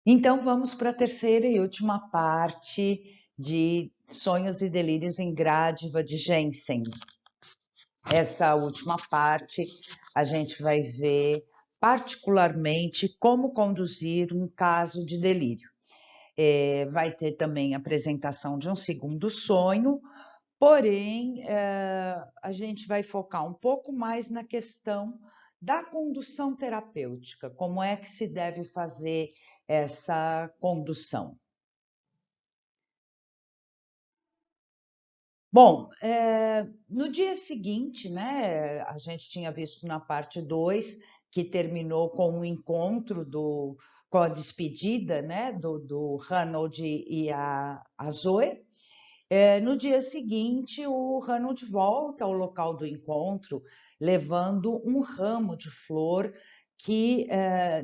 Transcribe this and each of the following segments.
Então, vamos para a terceira e última parte de Sonhos e Delírios em Gradiva de Jensen. Essa última parte, a gente vai ver particularmente como conduzir um caso de delírio. Vai ter também a apresentação de um segundo sonho, porém, a gente vai focar um pouco mais na questão da condução terapêutica, como é que se deve fazer essa condução. Bom, no dia seguinte, né, a gente tinha visto na parte 2 que terminou com o encontro com a despedida, né, do Ranald e a Zoe. No dia seguinte, o Ranald volta ao local do encontro, levando um ramo de flor que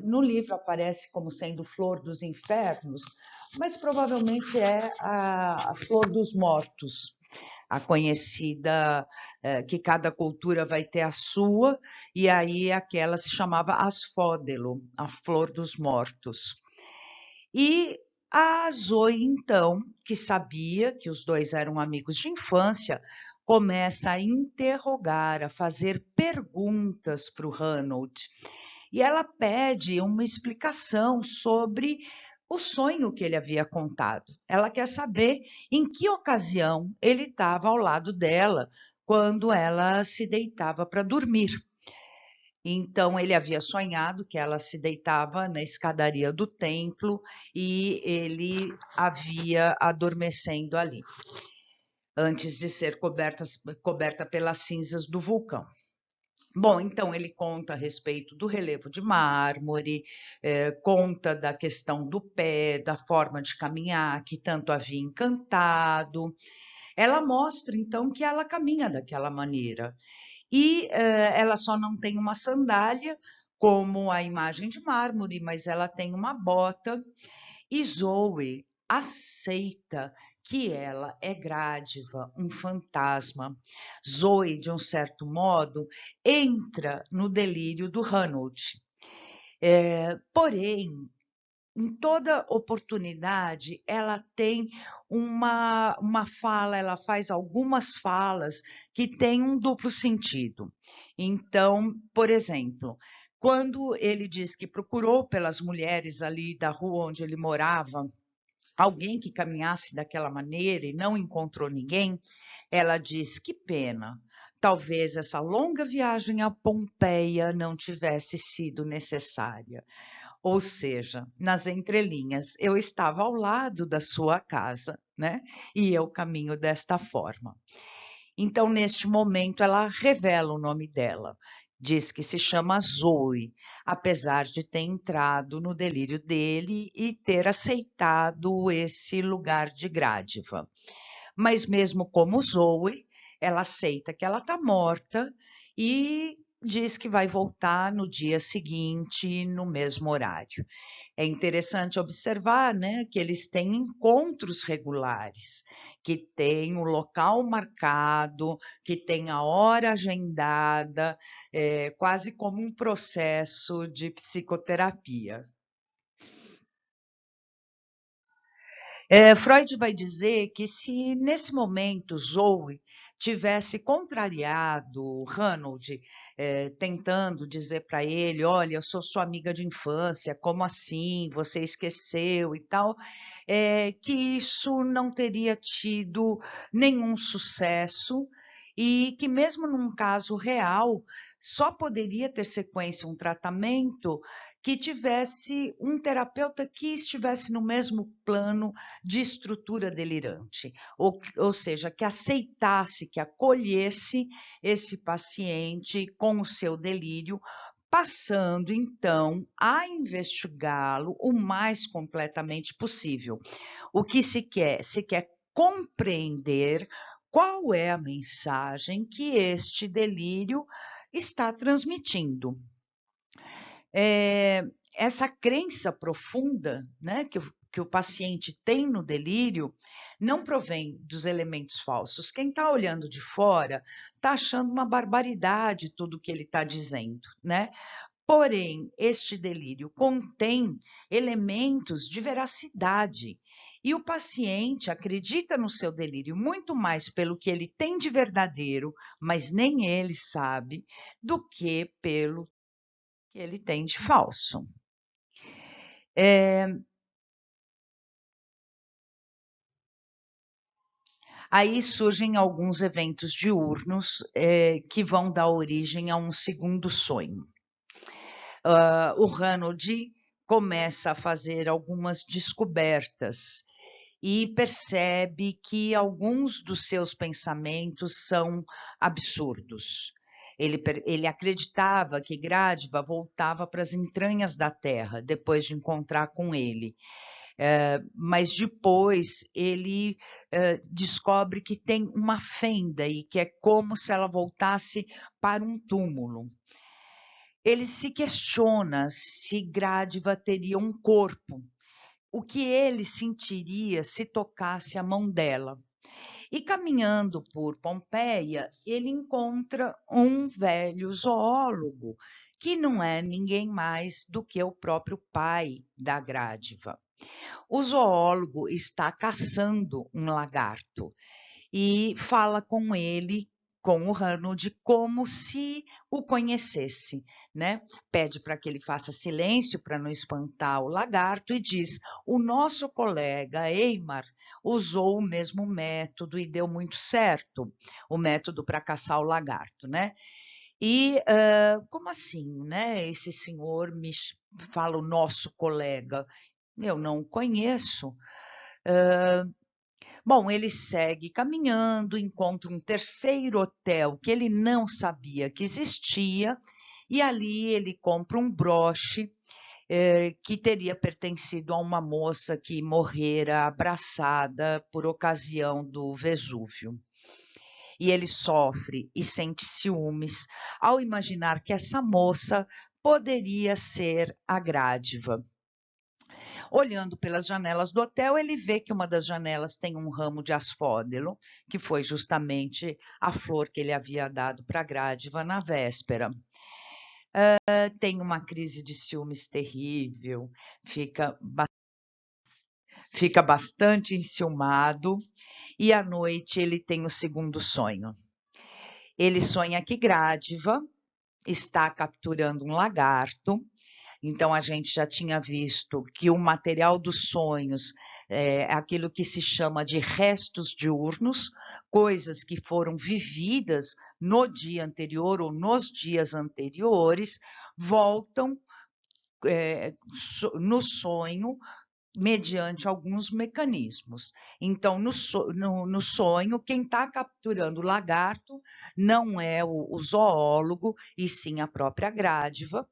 no livro aparece como sendo flor dos infernos, mas provavelmente é a flor dos mortos, a conhecida, que cada cultura vai ter a sua, e aí aquela se chamava asfódelo, a flor dos mortos. E a Zoe, então, que sabia que os dois eram amigos de infância, começa a interrogar, a fazer perguntas para o Ranald. E ela pede uma explicação sobre o sonho que ele havia contado. Ela quer saber em que ocasião ele estava ao lado dela quando ela se deitava para dormir. Então, ele havia sonhado que ela se deitava na escadaria do templo e ele havia adormecendo ali, antes de ser coberta pelas cinzas do vulcão. Bom, então ele conta a respeito do relevo de mármore, conta da questão do pé, da forma de caminhar, que tanto havia encantado. Ela mostra, então, que ela caminha daquela maneira. E ela só não tem uma sandália, como a imagem de mármore, mas ela tem uma bota. E Zoe aceita que ela é Gradiva, um fantasma. Zoe, de um certo modo, entra no delírio do Ranald. Porém, em toda oportunidade, ela tem uma fala, ela faz algumas falas que têm um duplo sentido. Então, por exemplo, quando ele diz que procurou pelas mulheres ali da rua onde ele morava, alguém que caminhasse daquela maneira e não encontrou ninguém, ela diz: que pena. Talvez essa longa viagem a Pompeia não tivesse sido necessária. Ou seja, nas entrelinhas, eu estava ao lado da sua casa, né? E eu caminho desta forma. Então, neste momento, ela revela o nome dela. Diz que se chama Zoe, apesar de ter entrado no delírio dele e ter aceitado esse lugar de Gradiva. Mas mesmo como Zoe, ela aceita que ela está morta e diz que vai voltar no dia seguinte, no mesmo horário. É interessante observar, né, que eles têm encontros regulares, que tem o local marcado, que tem a hora agendada, quase como um processo de psicoterapia. Freud vai dizer que se nesse momento Zoe tivesse contrariado Ranald, tentando dizer para ele, olha, eu sou sua amiga de infância, como assim? Você esqueceu e tal, que isso não teria tido nenhum sucesso e que mesmo num caso real, só poderia ter sequência um tratamento que tivesse um terapeuta que estivesse no mesmo plano de estrutura delirante, ou seja, que aceitasse, que acolhesse esse paciente com o seu delírio, passando então a investigá-lo o mais completamente possível. O que se quer? Se quer compreender qual é a mensagem que este delírio está transmitindo. Essa crença profunda, né, que o paciente tem no delírio não provém dos elementos falsos. Quem está olhando de fora está achando uma barbaridade tudo que ele está dizendo, né? Porém, este delírio contém elementos de veracidade e o paciente acredita no seu delírio muito mais pelo que ele tem de verdadeiro, mas nem ele sabe, do que pelo que ele tem de falso. Aí surgem alguns eventos diurnos que vão dar origem a um segundo sonho. O Ranald começa a fazer algumas descobertas e percebe que alguns dos seus pensamentos são absurdos. Ele acreditava que Gradiva voltava para as entranhas da terra depois de encontrar com ele. Mas depois ele descobre que tem uma fenda e que é como se ela voltasse para um túmulo. Ele se questiona se Gradiva teria um corpo, o que ele sentiria se tocasse a mão dela. E caminhando por Pompeia, ele encontra um velho zoólogo, que não é ninguém mais do que o próprio pai da Gradiva. O zoólogo está caçando um lagarto e fala com ele, com o Ranald, como se o conhecesse, né? Pede para que ele faça silêncio para não espantar o lagarto e diz: o nosso colega Eymar usou o mesmo método e deu muito certo, o método para caçar o lagarto, né? E como assim, né? Esse senhor me fala o nosso colega, eu não o conheço. Bom, ele segue caminhando, encontra um terceiro hotel que ele não sabia que existia, e ali ele compra um broche que teria pertencido a uma moça que morrera abraçada por ocasião do Vesúvio. E ele sofre e sente ciúmes ao imaginar que essa moça poderia ser a Gradiva. Olhando pelas janelas do hotel, ele vê que uma das janelas tem um ramo de asfódelo, que foi justamente a flor que ele havia dado para Gradiva na véspera. Tem uma crise de ciúmes terrível, fica bastante enciumado, e à noite ele tem o segundo sonho. Ele sonha que Gradiva está capturando um lagarto. Então, a gente já tinha visto que o material dos sonhos é aquilo que se chama de restos diurnos, coisas que foram vividas no dia anterior ou nos dias anteriores, voltam no sonho mediante alguns mecanismos. Então, no sonho, quem está capturando o lagarto não é o zoólogo, e sim a própria Gradiva,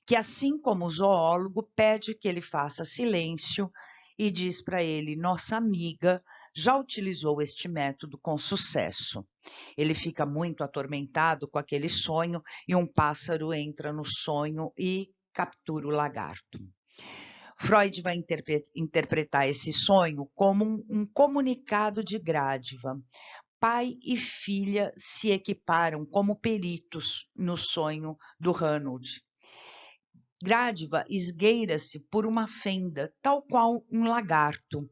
que, assim como o zoólogo, pede que ele faça silêncio e diz para ele: nossa amiga já utilizou este método com sucesso. Ele fica muito atormentado com aquele sonho e um pássaro entra no sonho e captura o lagarto. Freud vai interpretar esse sonho como um comunicado de Gradiva. Pai e filha se equiparam como peritos no sonho do Ranald. Gradiva esgueira-se por uma fenda, tal qual um lagarto.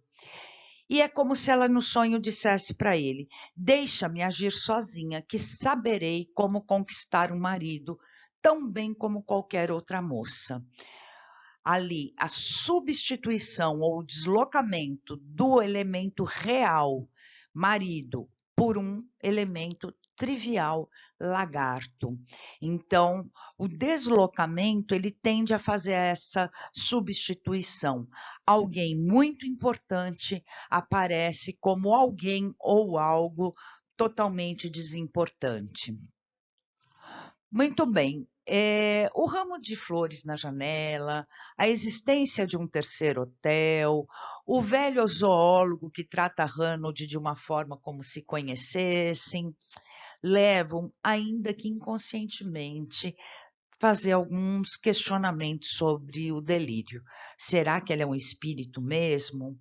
E é como se ela no sonho dissesse para ele: deixa-me agir sozinha, que saberei como conquistar um marido, tão bem como qualquer outra moça. Ali, a substituição ou deslocamento do elemento real, marido, por um elemento trivial, lagarto. Então, o deslocamento, ele tende a fazer essa substituição. Alguém muito importante aparece como alguém ou algo totalmente desimportante. Muito bem. O ramo de flores na janela, a existência de um terceiro hotel, o velho zoólogo que trata Ranald de uma forma como se conhecessem, levam, ainda que inconscientemente, fazer alguns questionamentos sobre o delírio. Será que ele é um espírito mesmo?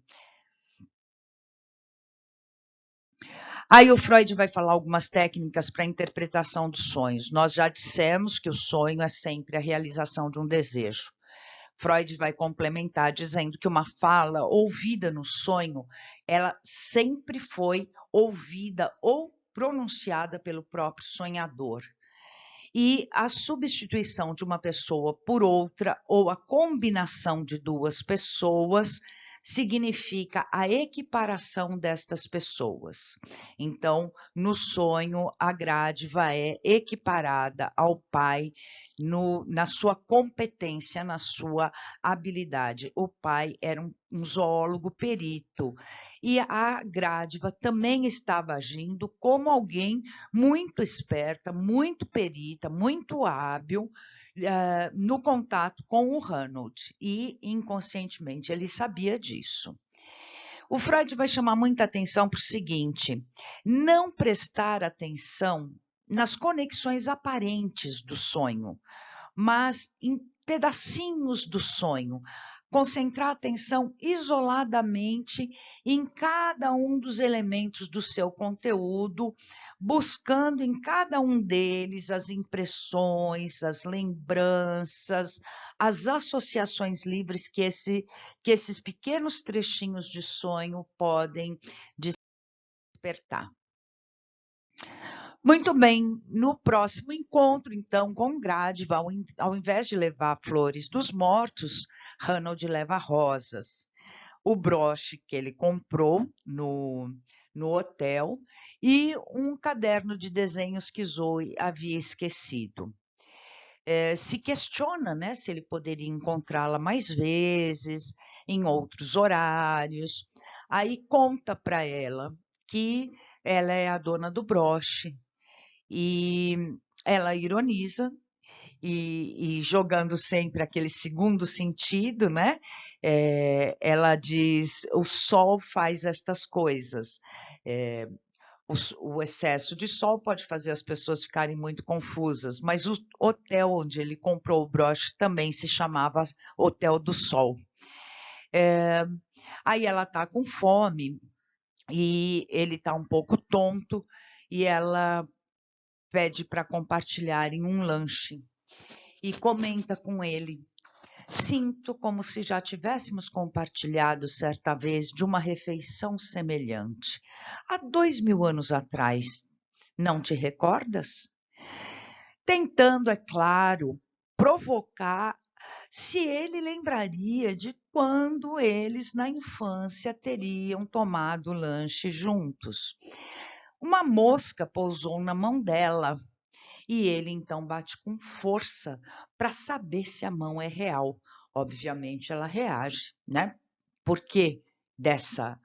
Aí o Freud vai falar algumas técnicas para a interpretação dos sonhos. Nós já dissemos que o sonho é sempre a realização de um desejo. Freud vai complementar dizendo que uma fala ouvida no sonho, ela sempre foi ouvida ou pronunciada pelo próprio sonhador. E a substituição de uma pessoa por outra ou a combinação de duas pessoas significa a equiparação destas pessoas. Então, no sonho, a Gradiva é equiparada ao pai na sua competência, na sua habilidade. O pai era um zoólogo perito e a Gradiva também estava agindo como alguém muito esperta, muito perita, muito hábil no contato com o Ranald e inconscientemente ele sabia disso. O Freud vai chamar muita atenção para o seguinte: não prestar atenção nas conexões aparentes do sonho, mas em pedacinhos do sonho, concentrar a atenção isoladamente em cada um dos elementos do seu conteúdo, buscando em cada um deles as impressões, as lembranças, as associações livres que esses pequenos trechinhos de sonho podem despertar. Muito bem, no próximo encontro, então, com Gradiva, ao invés de levar flores dos mortos, Ranald leva rosas. O broche que ele comprou no hotel e um caderno de desenhos que Zoe havia esquecido. Se questiona, né, se ele poderia encontrá-la mais vezes, em outros horários. Aí conta para ela que ela é a dona do broche e ela ironiza e jogando sempre aquele segundo sentido, né? Ela diz: o sol faz estas coisas. O excesso de sol pode fazer as pessoas ficarem muito confusas, mas o hotel onde ele comprou o broche também se chamava Hotel do Sol. Aí ela está com fome e ele está um pouco tonto e ela pede para compartilharem um lanche e comenta com ele: sinto como se já tivéssemos compartilhado certa vez de uma refeição semelhante, há 2000 anos atrás. Não te recordas? Tentando, é claro, provocar se ele lembraria de quando eles, na infância, teriam tomado lanche juntos. Uma mosca pousou na mão dela e ele então bate com força para saber se a mão é real. Obviamente ela reage, né? Por que dessa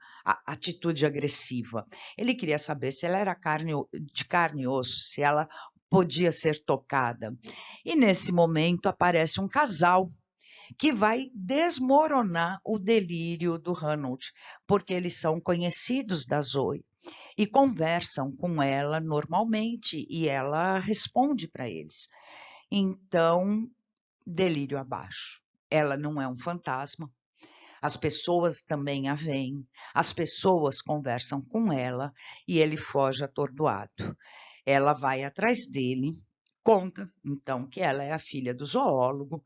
atitude agressiva? Ele queria saber se ela era de carne e osso, se ela podia ser tocada. E nesse momento aparece um casal que vai desmoronar o delírio do Ranald, porque eles são conhecidos da Zoe e conversam com ela normalmente e ela responde para eles. Então, delírio abaixo. Ela não é um fantasma. As pessoas também a veem, as pessoas conversam com ela e ele foge atordoado. Ela vai atrás dele, conta então que ela é a filha do zoólogo,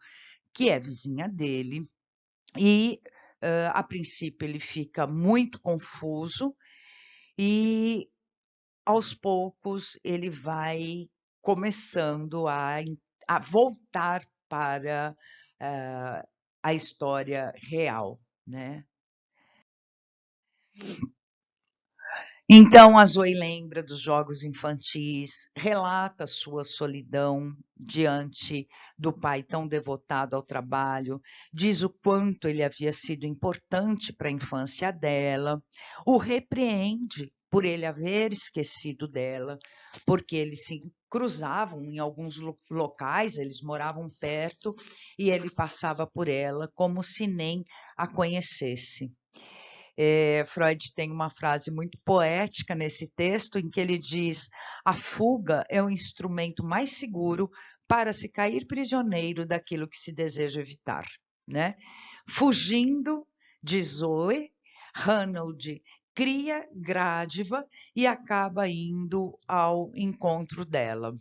que é vizinha dele, e a princípio ele fica muito confuso e aos poucos ele vai começando a voltar para a história real, né? Então a Zoe lembra dos jogos infantis, relata sua solidão diante do pai tão devotado ao trabalho, diz o quanto ele havia sido importante para a infância dela, o repreende por ele haver esquecido dela, porque eles se cruzavam em alguns locais, eles moravam perto e ele passava por ela como se nem a conhecesse. Freud tem uma frase muito poética nesse texto, em que ele diz: a fuga é o instrumento mais seguro para se cair prisioneiro daquilo que se deseja evitar, né? Fugindo de Zoe, Ranald cria Gradiva e acaba indo ao encontro dela.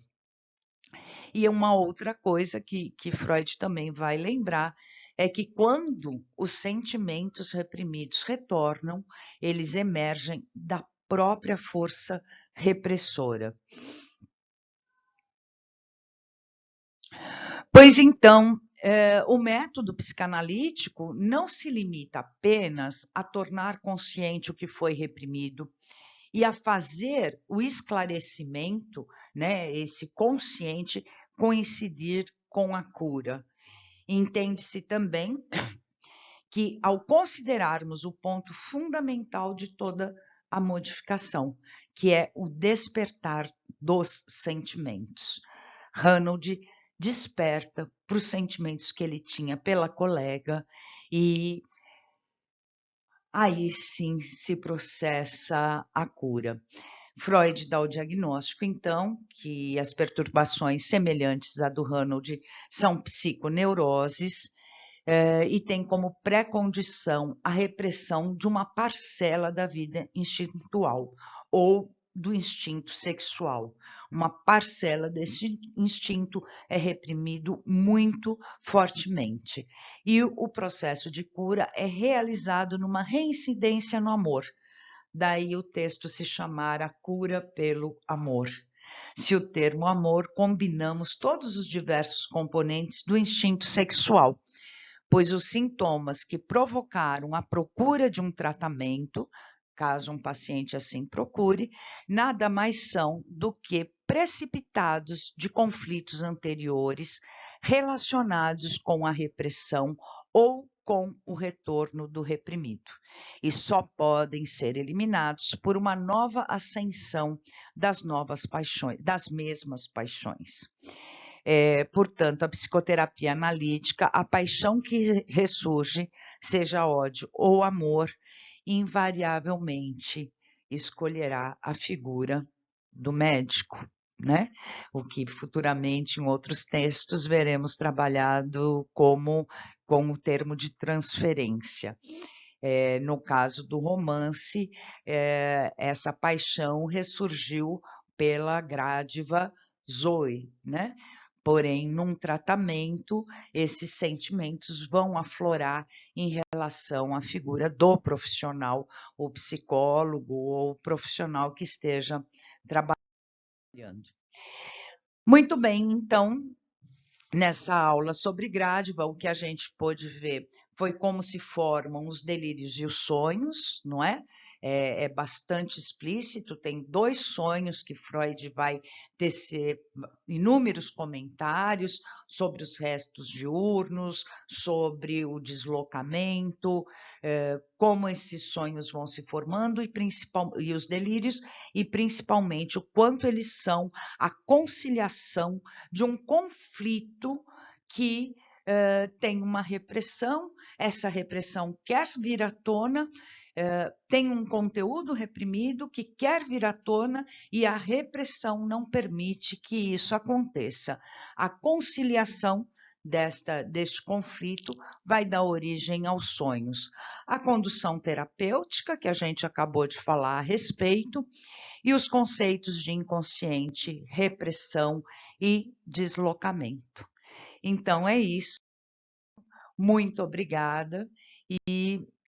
E uma outra coisa que Freud também vai lembrar é que quando os sentimentos reprimidos retornam, eles emergem da própria força repressora. Pois então, o método psicanalítico não se limita apenas a tornar consciente o que foi reprimido e a fazer o esclarecimento, né, esse consciente, coincidir com a cura. Entende-se também que, ao considerarmos o ponto fundamental de toda a modificação, que é o despertar dos sentimentos, Ranald desperta para os sentimentos que ele tinha pela colega e aí sim se processa a cura. Freud dá o diagnóstico, então, que as perturbações semelhantes à do Ranald são psiconeuroses e tem como pré-condição a repressão de uma parcela da vida instintual ou do instinto sexual. Uma parcela desse instinto é reprimido muito fortemente. E o processo de cura é realizado numa reincidência no amor. Daí o texto se chamar A Cura pelo Amor. Se o termo amor combinamos todos os diversos componentes do instinto sexual, pois os sintomas que provocaram a procura de um tratamento, caso um paciente assim procure, nada mais são do que precipitados de conflitos anteriores relacionados com a repressão ou com o retorno do reprimido, e só podem ser eliminados por uma nova ascensão das novas paixões, das mesmas paixões. Portanto, a psicoterapia analítica, a paixão que ressurge, seja ódio ou amor, invariavelmente escolherá a figura do médico, né? O que futuramente em outros textos veremos trabalhado como com o termo de transferência. No caso do romance, essa paixão ressurgiu pela Gradiva Zoe, né? Porém, num tratamento, esses sentimentos vão aflorar em relação à figura do profissional, o psicólogo ou o profissional que esteja trabalhando. Muito bem, então, nessa aula sobre Gradiva, o que a gente pôde ver foi como se formam os delírios e os sonhos, não é? É bastante explícito, tem 2 sonhos que Freud vai tecer inúmeros comentários sobre os restos diurnos, sobre o deslocamento, como esses sonhos vão se formando e os delírios, e principalmente o quanto eles são a conciliação de um conflito que tem uma repressão, essa repressão quer vir à tona, tem um conteúdo reprimido que quer vir à tona e a repressão não permite que isso aconteça. A conciliação deste conflito vai dar origem aos sonhos. A condução terapêutica, que a gente acabou de falar a respeito, e os conceitos de inconsciente, repressão e deslocamento. Então, é isso. Muito obrigada e